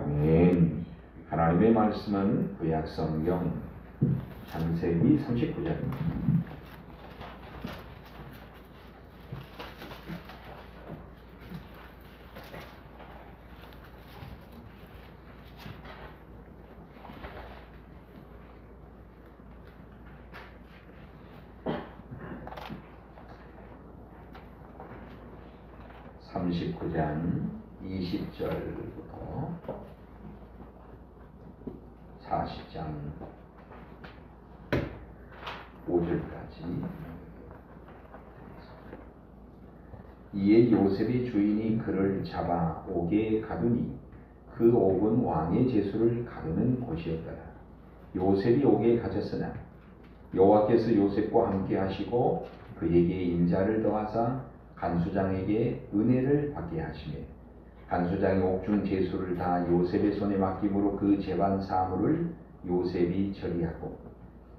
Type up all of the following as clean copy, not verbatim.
아멘. 하나님의 말씀은 구약 성경 창세기 39장입니다. (39장) 20절부터 40장 5절까지. 이에 요셉의 주인이 그를 잡아 옥에 가두니 그 옥은 왕의 제수를 가두는 곳이었더라. 요셉이 옥에 갇혔으나 여호와께서 요셉과 함께 하시고 그에게 인자를 더하사 간수장에게 은혜를 받게 하시매 간수장이 옥중 제수를 다 요셉의 손에 맡김으로 그 재반 사물을 요셉이 처리하고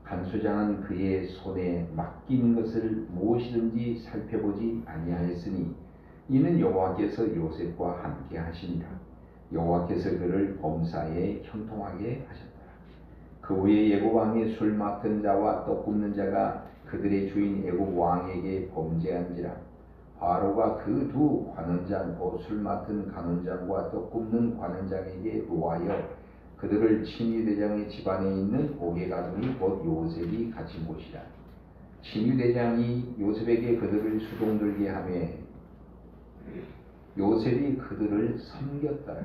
간수장은 그의 손에 맡긴 것을 무엇이든지 살펴보지 아니하였으니 이는 여호와께서 요셉과 함께 하시니라. 여호와께서 그를 범사에 형통하게 하셨더라. 그 후에 애굽 왕의 술 맡은 자와 떡 굽는 자가 그들의 주인 애굽 왕에게 범죄한지라. 바로가 그 두 관원장 곧 술 맡은 관원장과 떡 굽는 관원장에게 노하여 그들을 친위대장의 집안에 있는 옥에 가두니 곧 요셉이 갇힌 곳이라. 친위대장이 요셉에게 그들을 수종들게 하며 요셉이 그들을 섬겼더라.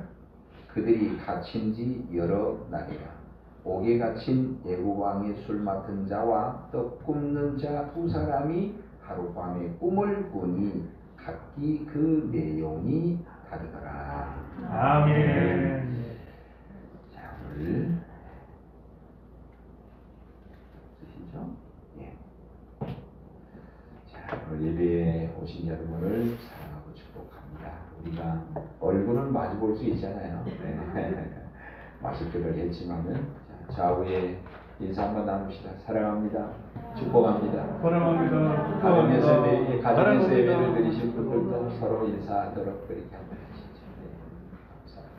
그들이 갇힌 지 여러 날이라. 옥에 갇힌 애굽 왕의 술 맡은 자와 떡 굽는 자 두 사람이 하룻밤에 꿈을 꾸니 각기 그 내용이 다르더라. 아멘. 자, 오늘 쓰시죠? 예. 자, 오늘 예배에 오신 여러분을 사랑하고 축복합니다. 우리가 얼굴은 마주 볼 수 있잖아요. 네. 마스크를 했지만은 좌우에 인사 한번 나눕시다. 사랑합니다. 축복합니다. 사랑합니다. 가정에서 예배를 드리실 분들도 서로 인사하도록 그렇게 한번 하시죠. 네. 감사합니다.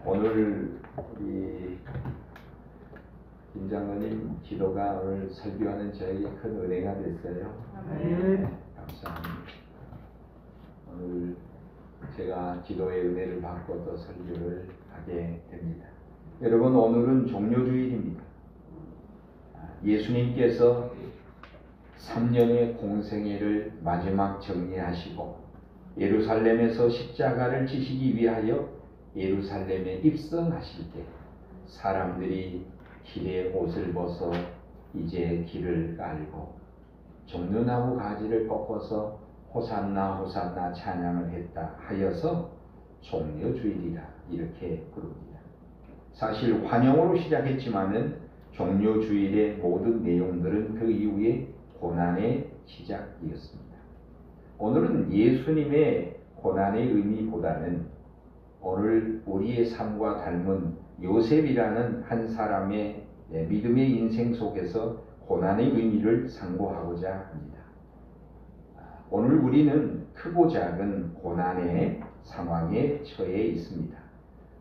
오늘 우리 김 장로님 기도가 오늘 설교하는 저에게 큰 은혜가 됐어요. 네. 감사합니다. 오늘 제가 기도의 은혜를 받고 또 설교를 하게 됩니다. 여러분, 오늘은 종료주일입니다. 예수님께서 3년의 공생애를 마지막 정리하시고 예루살렘에서 십자가를 지시기 위하여 예루살렘에 입성하실 때 사람들이 길에 옷을 벗어 이제 길을 깔고 종려나무 가지를 꺾어서 호산나 호산나 찬양을 했다 하여서 종려주일이라 이렇게 부릅니다. 사실 환영으로 시작했지만은 종려주일의 모든 내용들은 그 이후에 고난의 시작이었습니다. 오늘은 예수님의 고난의 의미보다는 오늘 우리의 삶과 닮은 요셉이라는 한 사람의 믿음의 인생 속에서 고난의 의미를 상고하고자 합니다. 오늘 우리는 크고 작은 고난의 상황에 처해 있습니다.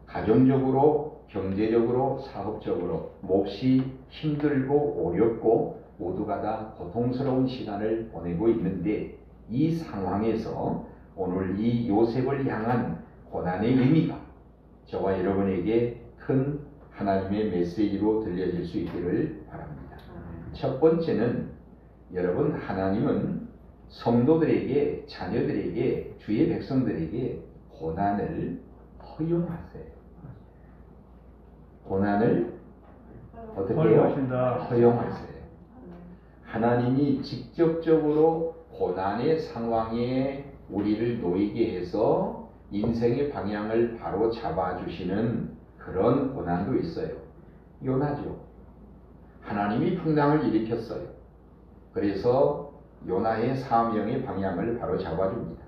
가정적으로, 경제적으로, 사업적으로 몹시 힘들고 어렵고 모두가 다 고통스러운 시간을 보내고 있는데 이 상황에서 오늘 이 요셉을 향한 고난의 의미가 저와 여러분에게 큰 하나님의 메시지로 들려질 수 있기를 바랍니다. 첫 번째는 여러분, 하나님은 성도들에게, 자녀들에게, 주의 백성들에게 고난을 허용하세요. 고난을 어떻게 해요? 허용하세요. 하나님이 직접적으로 고난의 상황에 우리를 놓이게 해서 인생의 방향을 바로 잡아주시는 그런 고난도 있어요. 요나죠. 하나님이 풍랑을 일으켰어요. 그래서 요나의 사명의 방향을 바로 잡아줍니다.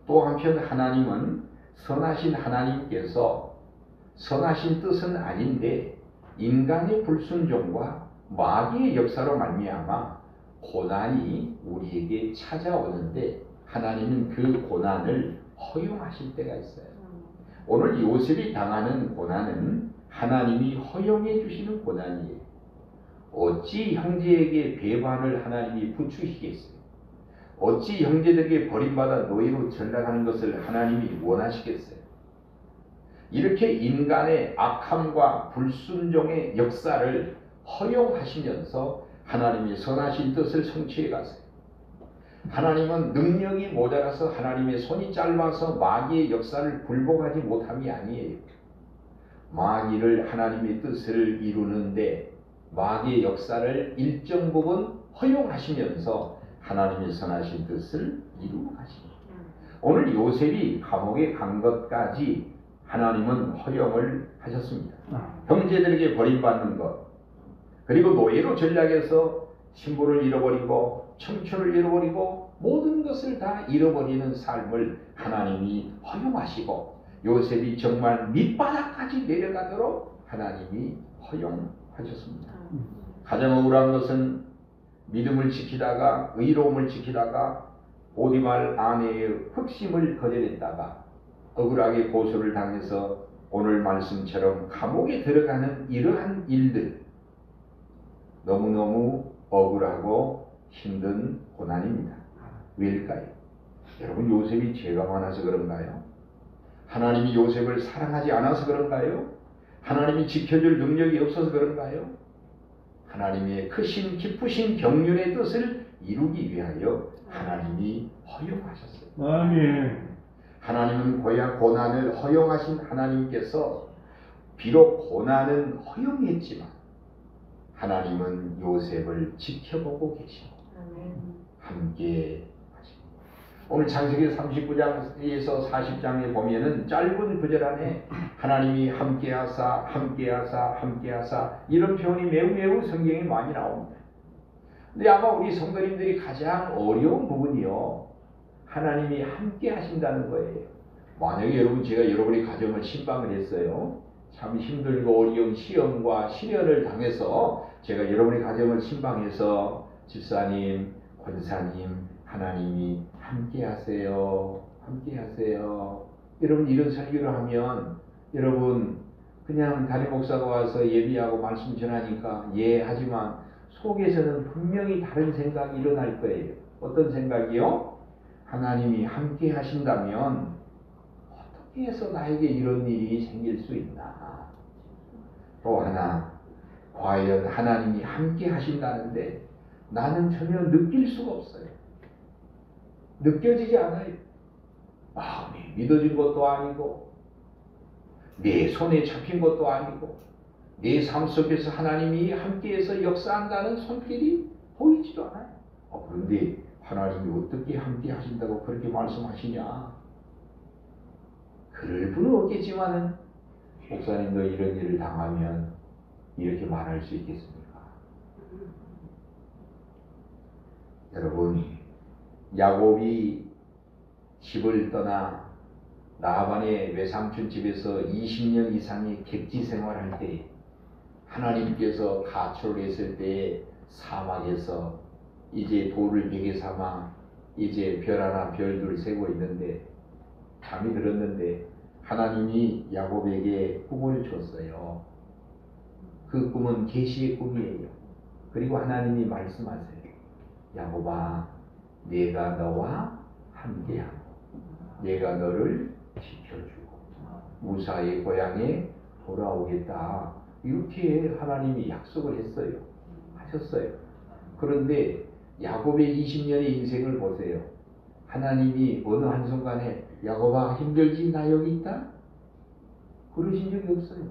또 한편 하나님은 선하신 하나님께서 선하신 뜻은 아닌데 인간의 불순종과 마귀의 역사로 말미암아 고난이 우리에게 찾아오는데 하나님은 그 고난을 허용하실 때가 있어요. 오늘 요셉이 당하는 고난은 하나님이 허용해 주시는 고난이에요. 어찌 형제에게 배반을 하나님이 부추시겠어요? 어찌 형제들에게 버림받아 노예로 전락하는 것을 하나님이 원하시겠어요? 이렇게 인간의 악함과 불순종의 역사를 허용하시면서 하나님이 선하신 뜻을 성취해 가세요. 하나님은 능력이 모자라서 하나님의 손이 짧아서 마귀의 역사를 굴복하지 못함이 아니에요. 마귀를 하나님의 뜻을 이루는데 마귀의 역사를 일정 부분 허용하시면서 하나님의 선하신 뜻을 이루어 가십니다. 오늘 요셉이 감옥에 간 것까지 하나님은 허용을 하셨습니다. 형제들에게 버림받는 것, 그리고 노예로 전락해서 신부를 잃어버리고 청춘을 잃어버리고 모든 것을 다 잃어버리는 삶을 하나님이 허용하시고 요셉이 정말 밑바닥까지 내려가도록 하나님이 허용하셨습니다. 가장 억울한 것은 믿음을 지키다가 의로움을 지키다가 보디발 아내의 흑심을 거절했다가 억울하게 고소를 당해서 오늘 말씀처럼 감옥에 들어가는 이러한 일들, 너무너무 억울하고 힘든 고난입니다. 왜일까요? 여러분, 요셉이 죄가 많아서 그런가요? 하나님이 요셉을 사랑하지 않아서 그런가요? 하나님이 지켜줄 능력이 없어서 그런가요? 하나님의 크신 깊으신 경륜의 뜻을 이루기 위하여 하나님이 허용하셨어요. 아멘. 하나님은 고난을 허용하신 하나님께서 비록 고난은 허용했지만 하나님은 요셉을 지켜보고 계시고 함께 하십니다. 오늘 창세기 39장에서 40장에 보면은 짧은 구절 안에 하나님이 함께하사 함께하사 함께하사 이런 표현이 매우 성경에 많이 나옵니다. 근데 아마 우리 성도님들이 가장 어려운 부분이요, 하나님이 함께 하신다는 거예요. 만약에 여러분, 제가 여러분의 가정을 신방을 했어요. 참 힘들고 어려운 시험과 시련을 당해서 제가 여러분의 가정을 신방해서 집사님, 권사님, 하나님이 함께 하세요. 함께 하세요. 여러분, 이런 설교를 하면 여러분 그냥 담임 목사가 와서 예비하고 말씀 전하니까 예 하지만 속에서는 분명히 다른 생각이 일어날 거예요. 어떤 생각이요? 하나님이 함께 하신다면 어떻게 해서 나에게 이런 일이 생길 수 있나? 또 하나, 과연 하나님이 함께 하신다는데 나는 전혀 느낄 수가 없어요. 느껴지지 않아요. 마음이 믿어진 것도 아니고 내 손에 잡힌 것도 아니고 내 삶 속에서 하나님이 함께해서 역사한다는 손길이 보이지도 않아요. 그런데 하나님이 어떻게 함께 하신다고 그렇게 말씀하시냐? 그럴 분은 없겠지만은 목사님도 이런 일을 당하면 이렇게 말할 수 있겠습니까? 여러분, 야곱이 집을 떠나 라반의 외삼촌 집에서 20년 이상의 객지 생활할 때 하나님께서 가출을 했을 때 사막에서 이제 돌을 베개 삼아 이제 별 하나 별둘 세고 있는데 잠이 들었는데 하나님이 야곱에게 꿈을 줬어요. 그 꿈은 계시의 꿈이에요. 그리고 하나님이 말씀하세요. 야곱아, 내가 너와 함께하고 내가 너를 지켜주고 무사히 고향에 돌아오겠다. 이렇게 하나님이 약속을 했어요. 하셨어요. 그런데 야곱의 20년의 인생을 보세요. 하나님이 어느 한순간에 야곱아 힘들지? 나 여기 있다? 그러신 적이 없어요.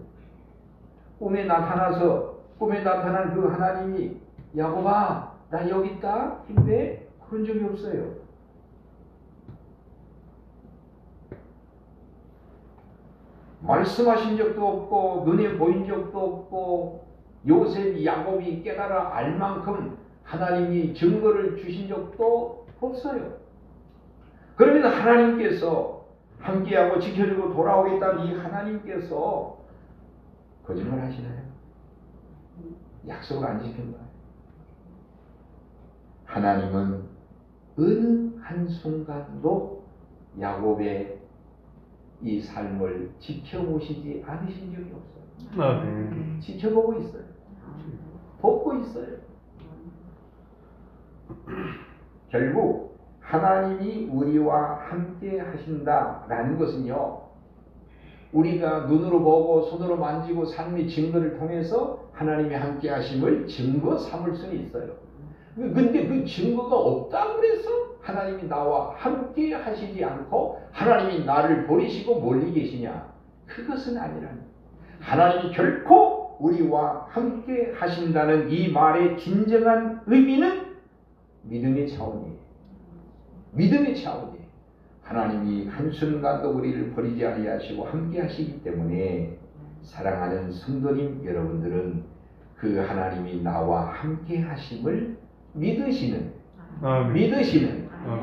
꿈에 나타난 그 하나님이 야곱아 나 여기 있다? 힘내? 그런 적이 없어요. 말씀하신 적도 없고 눈에 보인 적도 없고 요셉이 야곱이 깨달아 알 만큼 하나님이 증거를 주신 적도 없어요. 그러면 하나님께서 함께하고 지켜주고 돌아오겠다는 이 하나님께서 거짓말 하시나요? 약속을 안 지킨 거예요. 하나님은 어느 한순간도 야곱의 이 삶을 지켜보시지 않으신 적이 없어요. 아멘. 지켜보고 있어요. 돕고 있어요. 결국 하나님이 우리와 함께 하신다라는 것은요, 우리가 눈으로 보고 손으로 만지고 삶의 증거를 통해서 하나님이 함께 하심을 증거 삼을 수는 있어요. 근데 그 증거가 없다고 해서 하나님이 나와 함께 하시지 않고 하나님이 나를 버리시고 멀리 계시냐? 그것은 아니라니. 하나님이 결코 우리와 함께 하신다는 이 말의 진정한 의미는 믿음의 차원이에요. 믿음의 차원이에요. 하나님이 한순간도 우리를 버리지 아니하시고 함께 하시기 때문에 사랑하는 성도님 여러분들은 그 하나님이 나와 함께 하심을 믿으시는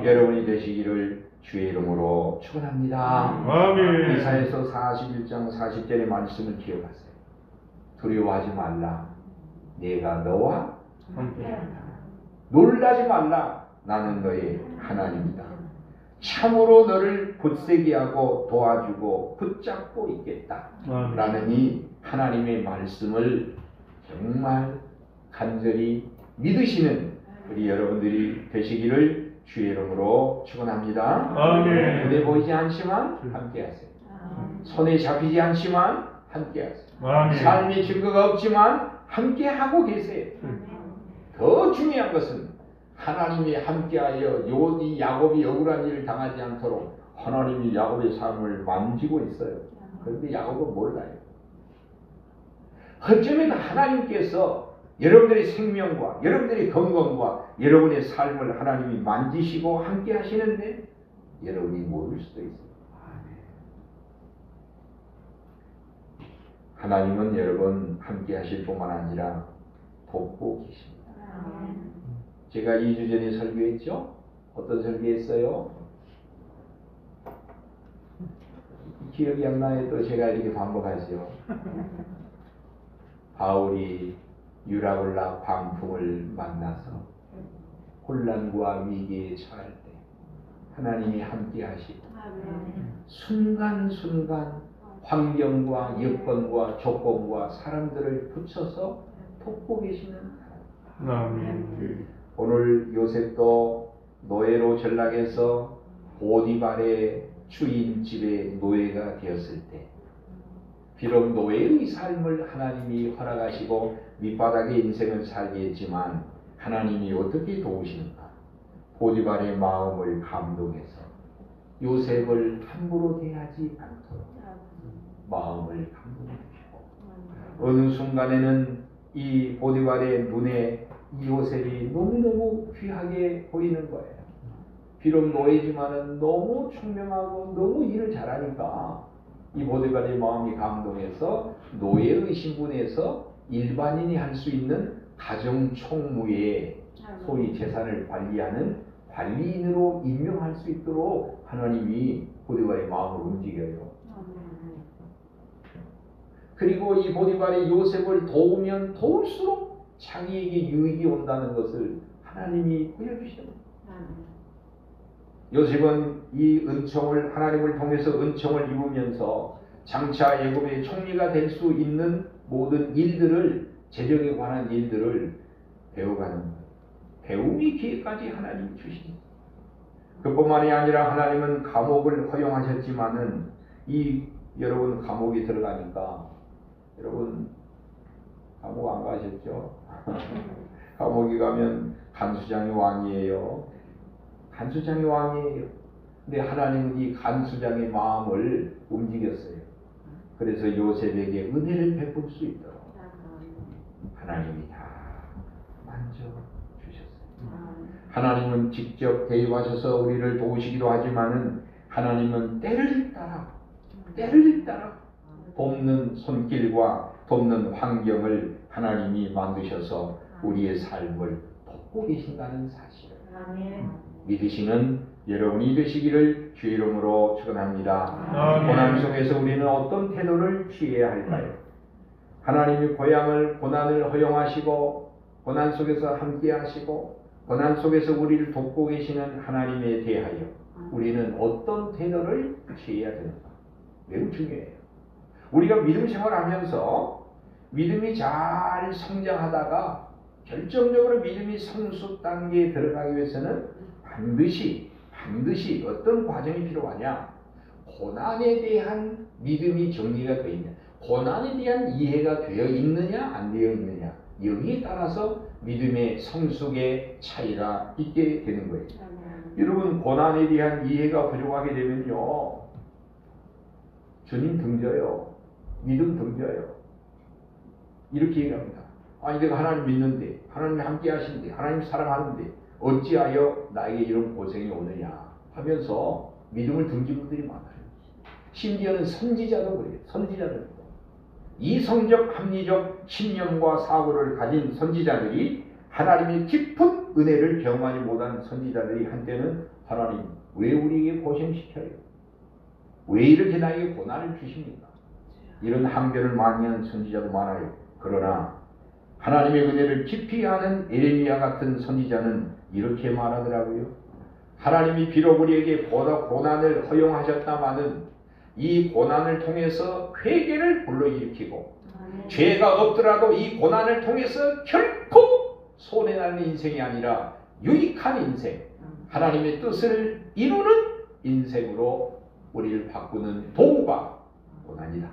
여러분이 되시기를 주의 이름으로 축원합니다. 아멘. 이사야서 41장 40절의 말씀을 기억하세요. 두려워하지 말라. 내가 너와 함께한다. 놀라지 말라. 나는 너의 하나님이다. 참으로 너를 굳세게 하고 도와주고 붙잡고 있겠다. 라는 이 하나님의 말씀을 정말 간절히 믿으시는 우리 여러분들이 되시기를 주의 이름으로 축원합니다. 아멘. 눈에 보이지 않지만 함께하세요. 손에 잡히지 않지만 함께하세요. 아멘. 삶의 증거가 없지만 함께하고 계세요. 더 중요한 것은 하나님이 함께하여 이 야곱이 억울한 일을 당하지 않도록 하나님이 야곱의 삶을 만지고 있어요. 그런데 야곱은 몰라요. 어쩌면 하나님께서 여러분들의 생명과 여러분들의 건강과 여러분의 삶을 하나님이 만지시고 함께 하시는데 여러분이 모를 수도 있어요. 하나님은 여러분 함께 하실 뿐만 아니라 돕고 계십니다. 제가 2주 전에 설교했죠? 어떤 설교했어요? 기억이 안 나요. 또 제가 이렇게 반복하죠. 바울이 유라굴라 광풍을 만나서 혼란과 위기에 처할 때 하나님이 함께 하시고 순간순간 환경과 여건과 조건과 사람들을 붙여서 돕고 계시는 하나님. 오늘 요셉도 노예로 전락해서 보디발의 주인 집에 노예가 되었을 때 비록 노예의 삶을 하나님이 허락하시고 밑바닥의 인생을 살게 했지만 하나님이 어떻게 도우시는가? 보디발의 마음을 감동해서 요셉을 함부로 대하지 않도록 마음을 감동해 주시고 어느 순간에는 이 보디발의 눈에 이 요셉이 너무너무 귀하게 보이는 거예요. 비록 노예지만은 너무 총명하고 너무 일을 잘하니까 이 보디발의 마음이 감동해서 노예의 신분에서 일반인이 할 수 있는 가정 총무에 소위 재산을 관리하는 관리인으로 임명할 수 있도록 하나님이 보디발의 마음을 움직여요. 그리고 이 보디발이 요셉을 도우면 도울수록 자기에게 유익이 온다는 것을 하나님이 보여주시는 거예요. 요셉은 이 은총을 하나님을 통해서 은총을 입으면서 장차 애굽의 총리가 될 수 있는 모든 일들을 재정에 관한 일들을 배워가는 거예요. 배움의 기회까지 하나님이 주십니다. 그뿐만이 아니라 하나님은 감옥을 허용하셨지만은 여러분 감옥에 들어가니까 여러분 감옥 안 가셨죠? 감옥에 가면 간수장이 왕이에요. 간수장이 왕이에요. 근데 하나님은 이 간수장의 마음을 움직였어요. 그래서 요셉에게 은혜를 베풀 수 있도록 하나님이 다 만져주셨어요. 하나님은 직접 개입하셔서 우리를 도우시기도 하지만은 하나님은 때를 따라 돕는 손길과 돕는 환경을 하나님이 만드셔서 우리의 삶을 돕고 계신다는 사실을 믿으시는 여러분이 되시기를 주의 이름으로 축원합니다. 고난 속에서 우리는 어떤 태도를 취해야 할까요? 하나님이 고난을 허용하시고 고난 속에서 함께 하시고 고난 속에서 우리를 돕고 계시는 하나님에 대하여 우리는 어떤 태도를 취해야 되는가? 매우 중요해요. 우리가 믿음 생활하면서 믿음이 잘 성장하다가 결정적으로 믿음이 성숙 단계에 들어가기 위해서는 반드시 어떤 과정이 필요하냐? 고난에 대한 믿음이 정리가 되어 있냐? 고난에 대한 이해가 되어 있느냐 안 되어 있느냐? 여기에 따라서 믿음의 성숙의 차이가 있게 되는 거예요. 여러분, 고난에 대한 이해가 부족하게 되면요, 주님 등져요. 믿음 등져요. 이렇게 얘기합니다. 아니, 내가 하나님 믿는데, 하나님이 함께 하시는데, 하나님 사랑하는데 어찌하여 나에게 이런 고생이 오느냐 하면서 믿음을 등진 분들이 많아요. 심지어는 선지자도 그래요. 선지자들도. 이성적 합리적 신념과 사고를 가진 선지자들이 하나님의 깊은 은혜를 경험하지 못한 선지자들이 한때는 하나님 왜 우리에게 고생시켜요? 왜 이렇게 나에게 고난을 주십니까? 이런 항변을 많이 하는 선지자도 많아요. 그러나 하나님의 은혜를 깊이 아는 에레미야 같은 선지자는 이렇게 말하더라고요. 하나님이 비록 우리에게 고난을 허용하셨다마는 이 고난을 통해서 회개를 불러일으키고 죄가 없더라도 이 고난을 통해서 결코 손해나는 인생이 아니라 유익한 인생, 하나님의 뜻을 이루는 인생으로 우리를 바꾸는 도구가 고난이다.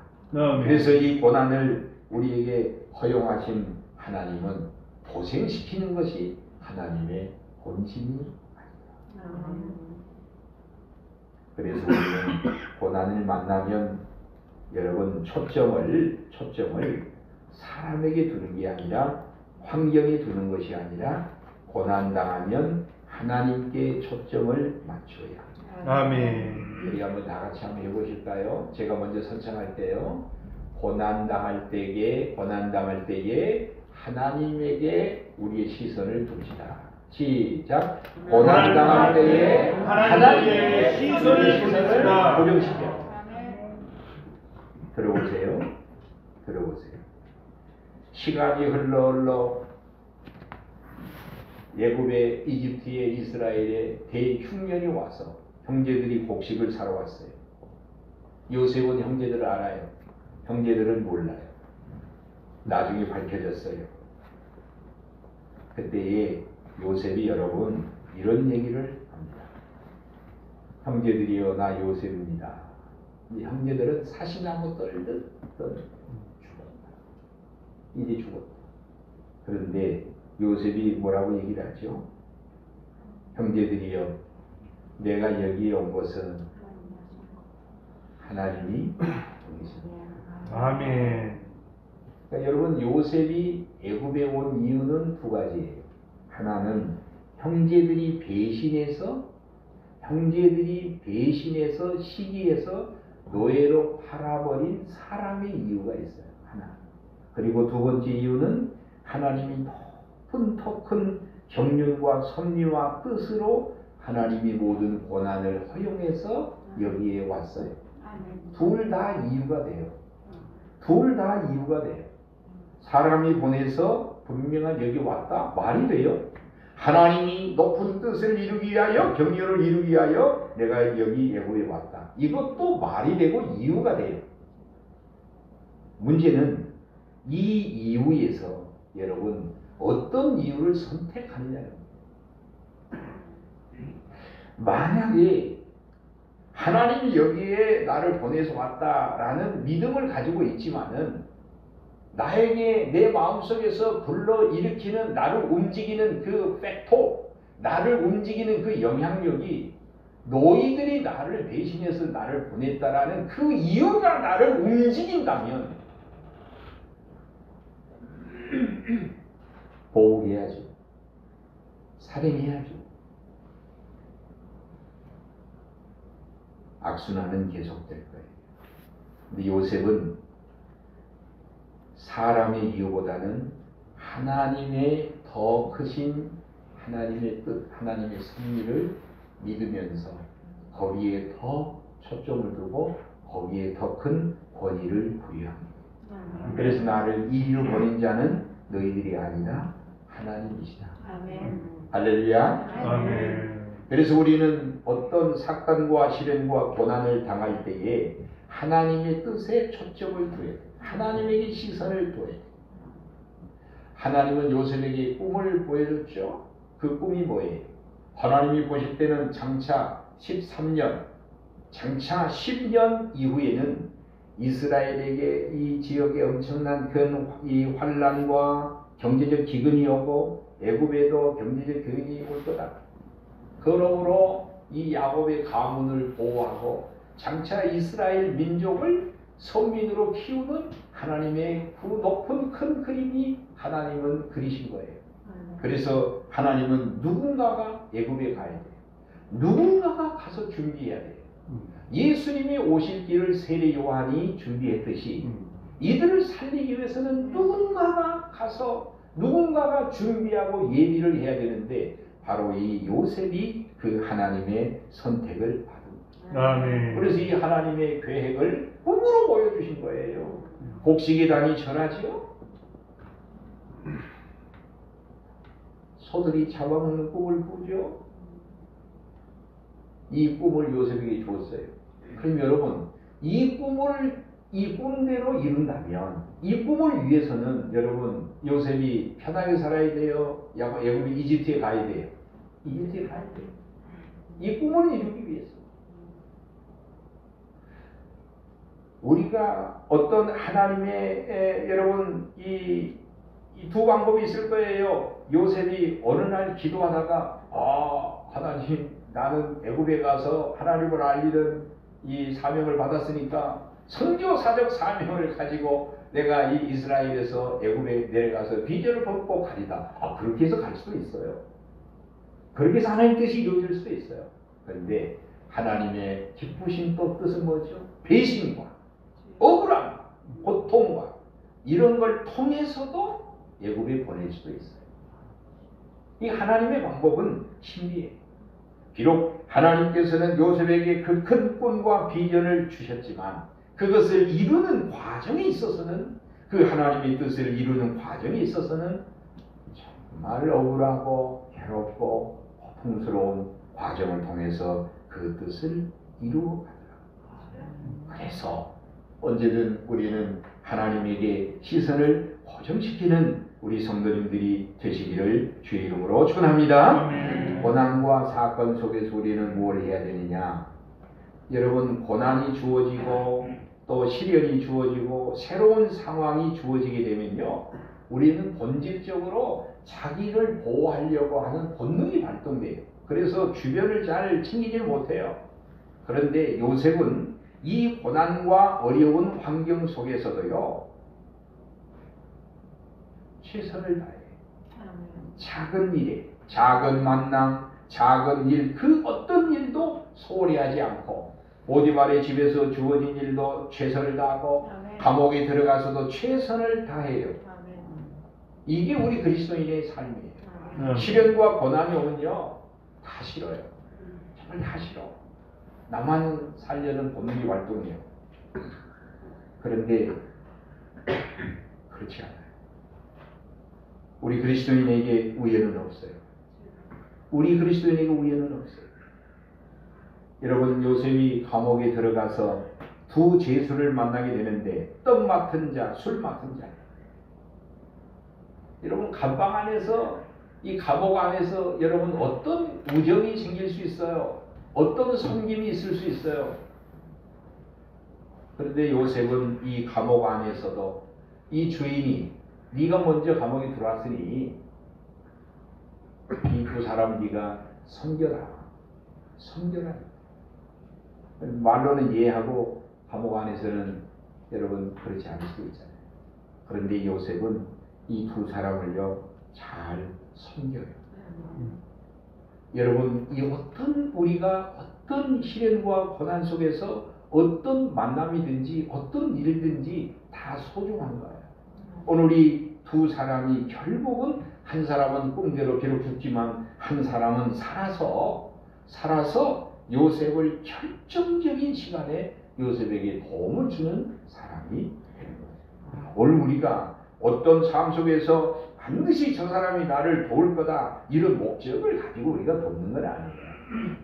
그래서 이 고난을 우리에게 허용하신 하나님은 고생시키는 것이 하나님의 본심이 아니다. 그래서 우리는 고난을 만나면 여러분 초점을 사람에게 두는 게 아니라 환경에 두는 것이 아니라 고난당하면 하나님께 초점을 맞춰야 합니다. 아멘. 우리 한번 다 같이 한번 해보실까요? 제가 먼저 선창할 때요. 고난당할 때에 하나님에게 우리의 시선을 둡시다. 시작. 고난당할 때에 하나님의 시선을 고정시켜. 들어보세요. 시간이 흘러 애굽에 이집트에 이스라엘에 대흉년이 와서 형제들이 곡식을 사러 왔어요. 요셉은 형제들을 알아요. 형제들은 몰라요. 나중에 밝혀졌어요. 그때에 요셉이 여러분 이런 얘기를 합니다. 형제들이여 나 요셉입니다. 이 형제들은 사시나무 떨듯 죽었다. 이제 죽었다. 그런데 요셉이 뭐라고 얘기를 하죠? 형제들이여 내가 여기에 온 것은 하나님이 보내십니다. 아멘. 그러니까 여러분 요셉이 애굽에 온 이유는 두 가지예요. 하나는 형제들이 배신해서 시기해서 노예로 팔아버린 사람의 이유가 있어요. 하나. 그리고 두 번째 이유는 하나님이 높은 더 큰 경륜과 섭리와 뜻으로 하나님이 모든 고난을 허용해서 여기에 왔어요. 둘 다 이유가 돼요. 사람이 보내서 분명한 여기 왔다 말이 돼요. 하나님이 높은 뜻을 이루기 위하여 경륜을 이루기 위하여 내가 여기 애굽에 왔다. 이것도 말이 되고 이유가 돼요. 문제는 이 이유에서 여러분 어떤 이유를 선택하느냐는 거예요. 만약에 하나님이 여기에 나를 보내서 왔다라는 믿음을 가지고 있지만은 나에게 내 마음속에서 불러일으키는 나를 움직이는 그 팩토, 나를 움직이는 그 영향력이 너희들이 나를 대신해서 나를 보냈다라는 그 이유가 나를 움직인다면 보호해야죠. 살인해야죠. 악순환은 계속될 거예요. 근데 요셉은 사람의 이유보다는 하나님의 더 크신 하나님의 뜻, 하나님의 섭리를 믿으면서 거기에 더 초점을 두고 거기에 더 큰 권위를 부여합니다. 그래서 나를 이리로 보낸 자는 너희들이 아니라 하나님이시다. 아멘. 할렐루야. 아멘. 그래서 우리는 어떤 사건과 시련과 고난을 당할 때에 하나님의 뜻에 초점을 둬야 돼. 하나님에게 시선을 둬야 돼. 하나님은 요셉에게 꿈을 보여줬죠. 그 꿈이 뭐예요? 하나님이 보실 때는 장차 13년, 장차 10년 이후에는 이스라엘에게 이 지역에 엄청난 이 환란과 경제적 기근이 오고 애굽에도 경제적 기근이 올 거다. 그러므로 이 야곱의 가문을 보호하고 장차 이스라엘 민족을 선민으로 키우는 하나님의 그 높은 큰 그림이 하나님은 그리신 거예요. 그래서 하나님은 누군가가 애굽에 가야 돼요. 누군가가 가서 준비해야 돼요. 예수님이 오실 길을 세례 요한이 준비했듯이 이들을 살리기 위해서는 누군가가 가서 누군가가 준비하고 예비를 해야 되는데 바로 이 요셉이 그 하나님의 선택을 받은 거예요. 아멘. 그래서 이 하나님의 계획을 꿈으로 보여주신 거예요. 곡식이다니 전하지요. 소들이 잡아먹는 꿈을 꾸죠. 이 꿈을 요셉에게 줬어요. 그럼 여러분, 이 꿈대로 이룬다면 이 꿈을 위해서는 여러분 요셉이 편하게 살아야 돼요. 애굽이 이집트에 가야 돼요. 이집트에 가야 돼요. 이 꿈을 이루기 위해서. 우리가 어떤 하나님의 여러분 이 두 방법이 있을 거예요. 요셉이 어느 날 기도하다가 하나님, 나는 애굽에 가서 하나님을 알리는 이 사명을 받았으니까 선교사적 사명을 가지고 내가 이 이스라엘에서 애굽에 내려가서 비전을 벗고 가리다. 그렇게 해서 갈 수도 있어요. 그렇게 해서 하나님 뜻이 이루어질 수도 있어요. 그런데 하나님의 기쁘신 또 뜻은 뭐죠? 배신과 억울함, 고통과 이런 걸 통해서도 애굽에 보낼 수도 있어요. 이 하나님의 방법은 신비해요. 비록 하나님께서는 요셉에게 그 큰 꿈과 비전을 주셨지만 그것을 이루는 과정에 있어서는 그 하나님의 뜻을 이루는 과정에 있어서는 정말 억울하고 괴롭고 고통스러운 과정을 통해서 그 뜻을 이루어가더라고요. 그래서 언제든 우리는 하나님에게 시선을 고정시키는 우리 성도님들이 되시기를 주의 이름으로 축원합니다. 아멘. 고난과 사건 속에서 우리는 뭘 해야 되느냐? 여러분, 고난이 주어지고 또 시련이 주어지고 새로운 상황이 주어지게 되면요, 우리는 본질적으로 자기를 보호하려고 하는 본능이 발동돼요. 그래서 주변을 잘 챙기지 못해요. 그런데 요셉은 이 고난과 어려운 환경 속에서도요, 최선을 다해. 작은 일에, 작은 만남, 작은 일, 그 어떤 일도 소홀히 하지 않고 보디발의 집에서 주어진 일도 최선을 다하고 감옥에 들어가서도 최선을 다해요. 이게 우리 그리스도인의 삶이에요. 시련과 고난이 오면요, 다 싫어요. 정말 다 싫어. 나만 살려는 본능이 활동해요. 그런데 그렇지 않아요. 우리 그리스도인에게 우연은 없어요. 우리 그리스도인에게 우연은 없어요. 여러분, 요셉이 감옥에 들어가서 두 죄수를 만나게 되는데 떡 맡은 자, 술 맡은 자. 여러분, 감방 안에서, 이 감옥 안에서 여러분 어떤 우정이 생길 수 있어요? 어떤 섬김이 있을 수 있어요? 그런데 요셉은 이 감옥 안에서도 이 주인이 네가 먼저 감옥에 들어왔으니 이 두 사람 네가 섬겨라. 섬겨라. 말로는 이해하고 감옥 안에서는 여러분 그렇지 않을 수도 있잖아요. 그런데 요셉은 이 두 사람을요 잘 섬겨요. 여러분, 이 우리가 어떤 시련과 고난 속에서 어떤 만남이든지 어떤 일이든지 다 소중한 거예요. 오늘 이 두 사람이 결국은 한 사람은 꿈대로 비록 죽지만 한 사람은 살아서 요셉을 결정적인 시간에 요셉에게 도움을 주는 사람이 되는 거예요. 오늘 우리가 어떤 삶 속에서 반드시 저 사람이 나를 도울 거다 이런 목적을 가지고 우리가 돕는 건 아니에요.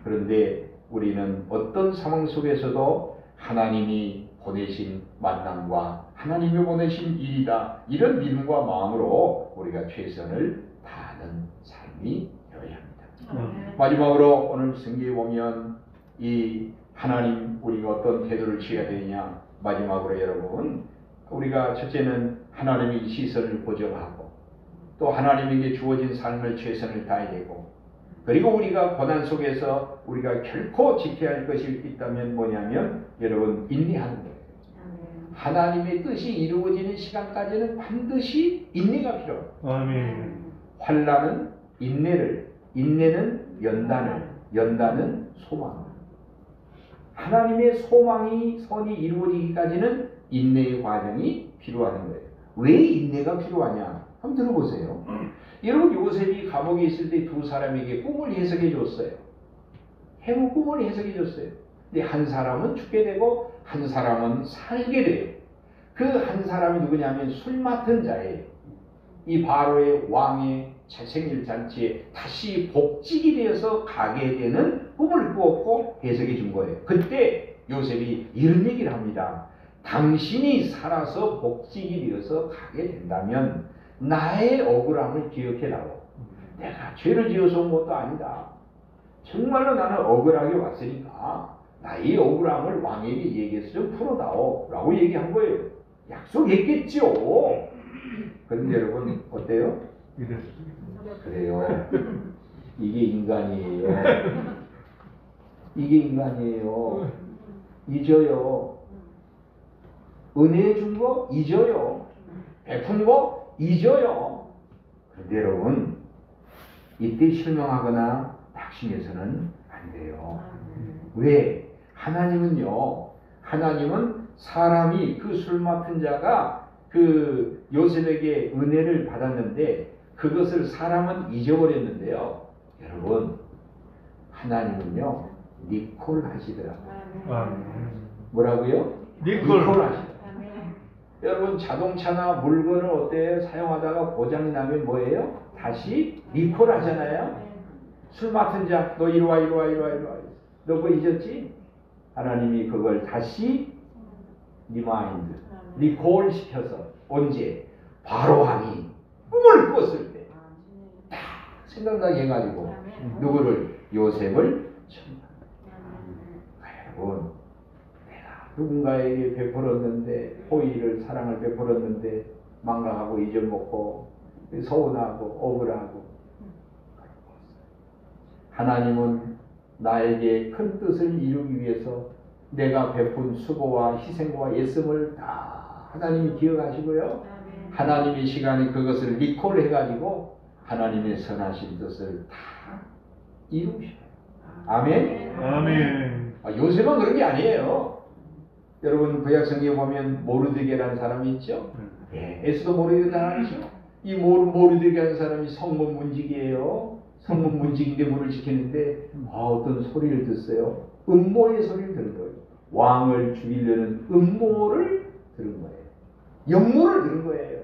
그런데 우리는 어떤 상황 속에서도 하나님이 보내신 만남과 하나님이 보내신 일이다 이런 믿음과 마음으로 우리가 최선을 다하는 삶이 되어야 합니다. 마지막으로 오늘 성경에 보면 이 하나님 우리가 어떤 태도를 취해야 되느냐, 마지막으로 여러분 우리가 첫째는 하나님의 시선을 고정하고 또 하나님에게 주어진 삶을 최선을 다해야 되고, 그리고 우리가 고난 속에서 우리가 결코 지켜야 할 것이 있다면 뭐냐면 여러분 인내하는 거예요. 하나님의 뜻이 이루어지는 시간까지는 반드시 인내가 필요해요. 아멘. 환난은 인내를, 인내는 연단을, 연단은 소망을. 하나님의 소망이 선이 이루어지기까지는 인내의 과정이 필요한 거예요. 왜 인내가 필요하냐? 한번 들어보세요. 여러분 요셉이 감옥에 있을 때 두 사람에게 꿈을 해석해 줬어요. 해무 꿈을 해석해 줬어요. 근데 한 사람은 죽게 되고 한 사람은 살게 돼요. 그 한 사람이 누구냐면 술 맡은 자예요. 이 바로의 왕의 생일 잔치에 다시 복직이 되어서 가게 되는 꿈을 꾸었고 해석해 준 거예요. 그때 요셉이 이런 얘기를 합니다. 당신이 살아서 복직이 되어서 가게 된다면 나의 억울함을 기억해라고. 내가 죄를 지어서 온 것도 아니다. 정말로 나는 억울하게 왔으니까 나의 억울함을 왕에게 얘기해서 좀 풀어다오 라고 얘기한 거예요. 약속했겠죠. 그런데 여러분 어때요? 그래요. 이게 인간이에요. 이게 인간이에요. 잊어요. 은혜 준 거 잊어요. 베푼 거 잊어요. 그런데 여러분 이때 실망하거나 낙심해서는 안 돼요. 왜? 하나님은요, 하나님은 사람이 그 술 맡은 자가 그 요셉에게 은혜를 받았는데 그것을 사람은 잊어버렸는데요. 여러분 하나님은요 리콜 하시더라고요. 뭐라고요? 리콜 하시더라고요. 여러분 자동차나 물건을 어때 사용하다가 고장이 나면 뭐예요? 다시 리콜 하잖아요. 술 맡은 자 너 이리 와 이리 와 이리 와 이리 와. 너 그거 잊었지? 하나님이 그걸 다시 리마인드 리콜 시켜서 언제? 바로 왕이 꿈을 꿨을 때 딱 생각나게 해가지고 누구를? 요셉을 여러분 내가 누군가에게 베풀었는데 호의를 사랑을 베풀었는데 망각하고 잊어먹고 서운하고 억울하고 하나님은 나에게 큰 뜻을 이루기 위해서 내가 베푼 수고와 희생과 애씀을 다 하나님이 기억하시고요. 하나님의 시간에 그것을 리콜 해가지고 하나님의 선하신 뜻을 다 이루셔요. 아멘? 아멘. 요셉은 그런 게 아니에요. 여러분 구약성경에 보면 모르드게라는 사람이 있죠. 예, 에스더 모르드게 잘 아시죠? 이 모르드게라는 사람이 성문 문직이에요. 성문 문직인데 문을 지키는데 어떤 소리를 듣어요. 음모의 소리를 들은 거예요. 왕을 죽이려는 음모를 들은 거예요. 영모를 들은 거예요.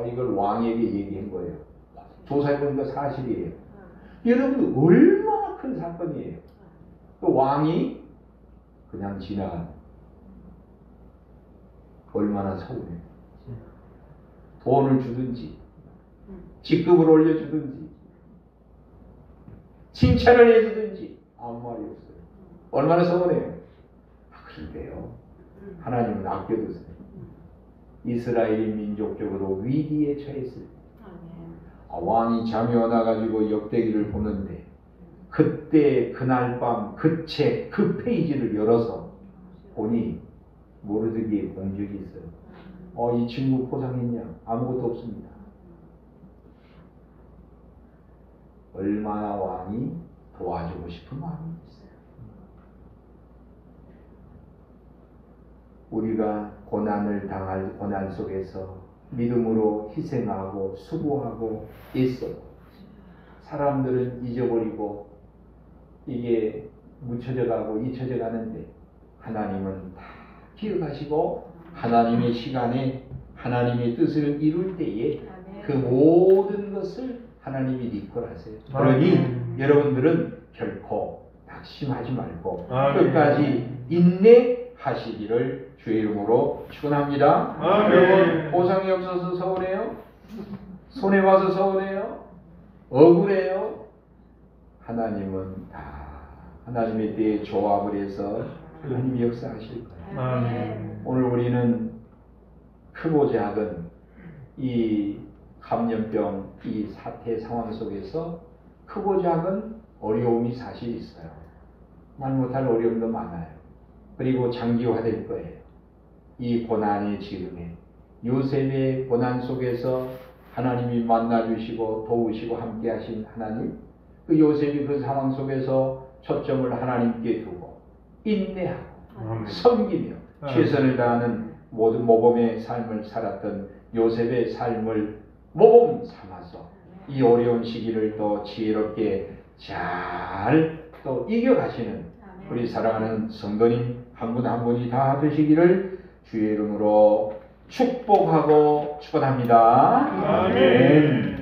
이걸 왕에게 얘기한 거예요. 조사해보니까 사실이에요. 여러분 얼마나 큰 사건이에요. 그 왕이 그냥 지나간 얼마나 서운해요. 돈을 주든지 직급을 올려주든지 칭찬을 해주든지 아무 말이 없어요. 얼마나 서운해요. 그런데요 하나님은 아껴두세요. 이스라엘이 민족적으로 위기에 처했을 때 왕이 잠이 와나가지고 역대기를 보는데 그때 그날 밤 그 책 그 페이지를 열어서 보니 모르드게의 공적이 있어요. 이 친구 포상했냐? 아무것도 없습니다. 얼마나 왕이 도와주고 싶은 마음이 있어요. 우리가 고난을 당할 고난 속에서 믿음으로 희생하고 수고하고 애써 사람들은 잊어버리고 이게 묻혀져 가고 잊혀져 가는데 하나님은 다 기억하시고 하나님의 시간에 하나님의 뜻을 이룰 때에 그 모든 것을 하나님이 이끌어하세요. 그러니 여러분들은 결코 낙심하지 말고 끝까지 인내하시기를 주의 이름으로 축원합니다. 여러분 보상이 없어서 서운해요? 손해봐서 서운해요? 억울해요? 하나님은 다 하나님의 때에 조합을 해서 하나님이 역사하실 거예요. 오늘 우리는 크고 작은 이 감염병 이 사태 상황 속에서 크고 작은 어려움이 사실 있어요. 말 못할 어려움도 많아요. 그리고 장기화될 거예요. 이 고난의 지금에 요셉의 고난 속에서 하나님이 만나주시고 도우시고 함께 하신 하나님, 그 요셉이 그 상황 속에서 초점을 하나님께 두고 인내하고 섬기며 최선을 다하는 모든 모범의 삶을 살았던 요셉의 삶을 모범 삼아서 이 어려운 시기를 또 지혜롭게 잘 또 이겨가시는 우리 사랑하는 성도님 한 분 한 분이 다 되시기를 주의 이름으로 축복하고 축원합니다. 아멘.